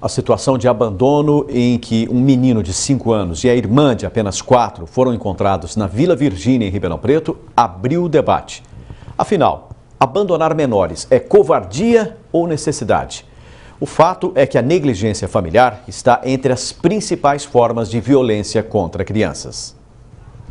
A situação de abandono em que um menino de 5 anos e a irmã de apenas 4 foram encontrados na Vila Virgínia, em Ribeirão Preto, abriu o debate. Afinal, abandonar menores é covardia ou necessidade? O fato é que a negligência familiar está entre as principais formas de violência contra crianças.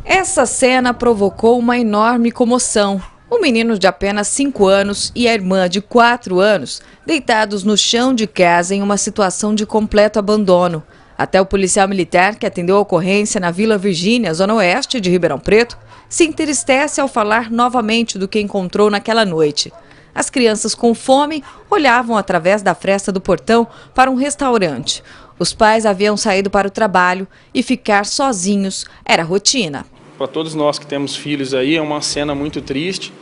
Essa cena provocou uma enorme comoção. O menino de apenas 5 anos e a irmã de 4 anos, deitados no chão de casa em uma situação de completo abandono. Até o policial militar que atendeu a ocorrência na Vila Virgínia, zona oeste de Ribeirão Preto, se entristece ao falar novamente do que encontrou naquela noite. As crianças com fome olhavam através da fresta do portão para um restaurante. Os pais haviam saído para o trabalho e ficar sozinhos era rotina. Para todos nós que temos filhos aí, é uma cena muito triste,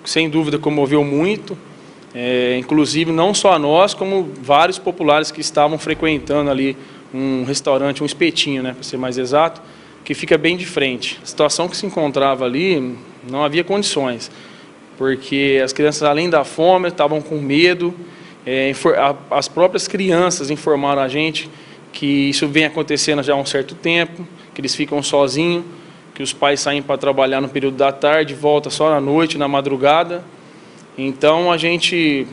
sem dúvida comoveu muito, inclusive não só a nós, como vários populares que estavam frequentando ali um restaurante, um espetinho, né, para ser mais exato, que fica bem de frente. A situação que se encontrava ali, não havia condições, porque as crianças, além da fome, estavam com medo, as próprias crianças informaram a gente que isso vem acontecendo já há um certo tempo, que eles ficam sozinhos, que os pais saem para trabalhar no período da tarde, volta só na noite, na madrugada. Então, a gente,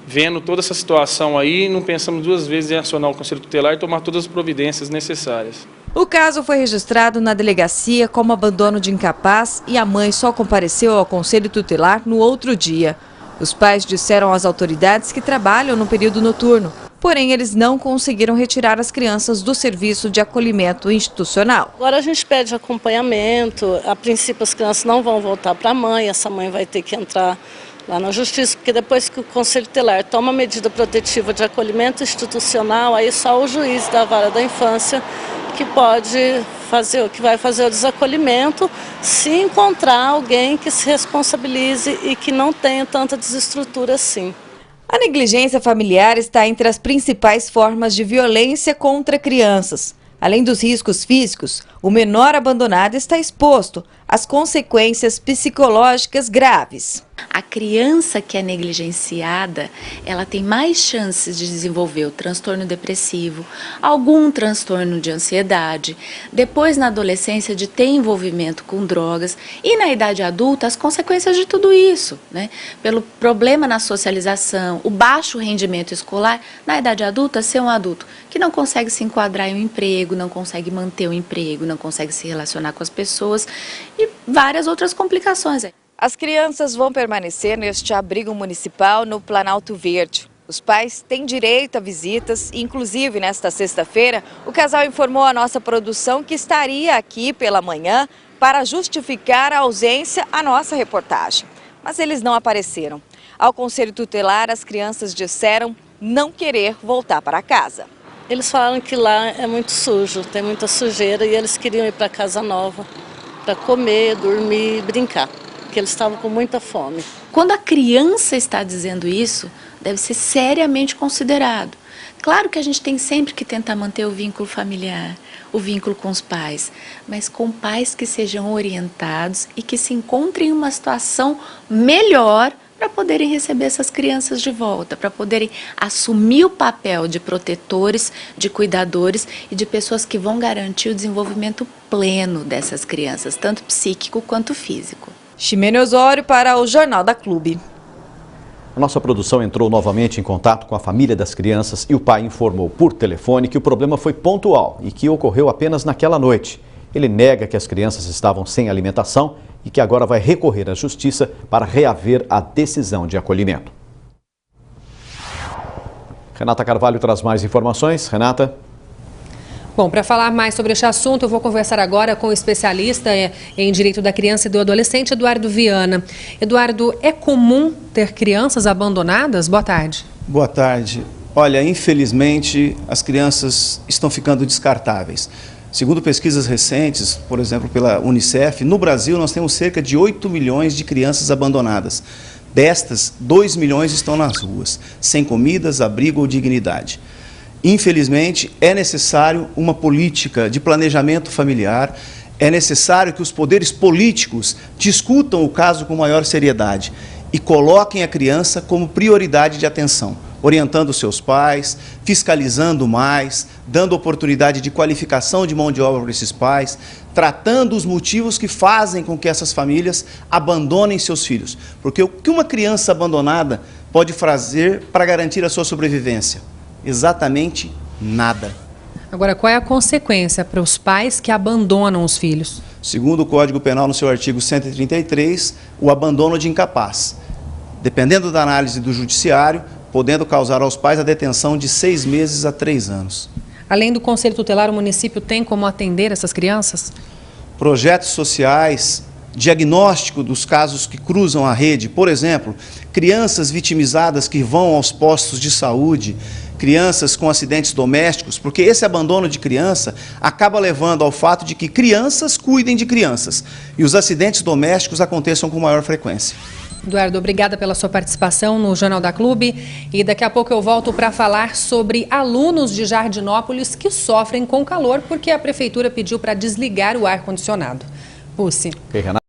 vendo toda essa situação aí, não pensamos duas vezes em acionar o Conselho Tutelar e tomar todas as providências necessárias. O caso foi registrado na delegacia como abandono de incapaz e a mãe só compareceu ao Conselho Tutelar no outro dia. Os pais disseram às autoridades que trabalham no período noturno, porém eles não conseguiram retirar as crianças do serviço de acolhimento institucional. Agora a gente pede acompanhamento, a princípio as crianças não vão voltar para a mãe, essa mãe vai ter que entrar lá na justiça, porque depois que o Conselho Tutelar toma medida protetiva de acolhimento institucional, aí só o juiz da vara da infância que vai fazer o desacolhimento, se encontrar alguém que se responsabilize e que não tenha tanta desestrutura assim. A negligência familiar está entre as principais formas de violência contra crianças. Além dos riscos físicos, o menor abandonado está exposto às consequências psicológicas graves. A criança que é negligenciada, ela tem mais chances de desenvolver o transtorno depressivo, algum transtorno de ansiedade, depois na adolescência de ter envolvimento com drogas e na idade adulta as consequências de tudo isso, né? Pelo problema na socialização, o baixo rendimento escolar, na idade adulta ser um adulto que não consegue se enquadrar em um emprego, não consegue manter o emprego, não consegue se relacionar com as pessoas e várias outras complicações. As crianças vão permanecer neste abrigo municipal no Planalto Verde. Os pais têm direito a visitas, inclusive nesta sexta-feira, o casal informou à nossa produção que estaria aqui pela manhã para justificar a ausência à nossa reportagem. Mas eles não apareceram. Ao Conselho Tutelar, as crianças disseram não querer voltar para casa. Eles falaram que lá é muito sujo, tem muita sujeira e eles queriam ir para casa nova para comer, dormir, brincar. Que eles estavam com muita fome. Quando a criança está dizendo isso, deve ser seriamente considerado. Claro que a gente tem sempre que tentar manter o vínculo familiar, o vínculo com os pais, mas com pais que sejam orientados e que se encontrem em uma situação melhor para poderem receber essas crianças de volta, para poderem assumir o papel de protetores, de cuidadores e de pessoas que vão garantir o desenvolvimento pleno dessas crianças, tanto psíquico quanto físico. Ximene Osório para o Jornal da Clube. A nossa produção entrou novamente em contato com a família das crianças e o pai informou por telefone que o problema foi pontual e que ocorreu apenas naquela noite. Ele nega que as crianças estavam sem alimentação e que agora vai recorrer à justiça para reaver a decisão de acolhimento. Renata Carvalho traz mais informações. Renata. Bom, para falar mais sobre este assunto, eu vou conversar agora com o especialista em direito da criança e do adolescente, Eduardo Viana. Eduardo, é comum ter crianças abandonadas? Boa tarde. Boa tarde. Olha, infelizmente, as crianças estão ficando descartáveis. Segundo pesquisas recentes, por exemplo, pela Unicef, no Brasil nós temos cerca de 8 milhões de crianças abandonadas. Destas, 2 milhões estão nas ruas, sem comidas, abrigo ou dignidade. Infelizmente, é necessário uma política de planejamento familiar, é necessário que os poderes políticos discutam o caso com maior seriedade e coloquem a criança como prioridade de atenção. orientando seus pais, fiscalizando mais, dando oportunidade de qualificação de mão de obra para esses pais, tratando os motivos que fazem com que essas famílias abandonem seus filhos. Porque o que uma criança abandonada pode fazer para garantir a sua sobrevivência? Exatamente nada. Agora, qual é a consequência para os pais que abandonam os filhos? Segundo o Código Penal, no seu artigo 133, o abandono de incapaz, dependendo da análise do judiciário, podendo causar aos pais a detenção de 6 meses a 3 anos. Além do Conselho Tutelar, o município tem como atender essas crianças? Projetos sociais, diagnóstico dos casos que cruzam a rede, por exemplo, crianças vitimizadas que vão aos postos de saúde, crianças com acidentes domésticos, porque esse abandono de criança acaba levando ao fato de que crianças cuidem de crianças e os acidentes domésticos aconteçam com maior frequência. Eduardo, obrigada pela sua participação no Jornal da Clube e daqui a pouco eu volto para falar sobre alunos de Jardinópolis que sofrem com calor porque a prefeitura pediu para desligar o ar-condicionado. Pucci.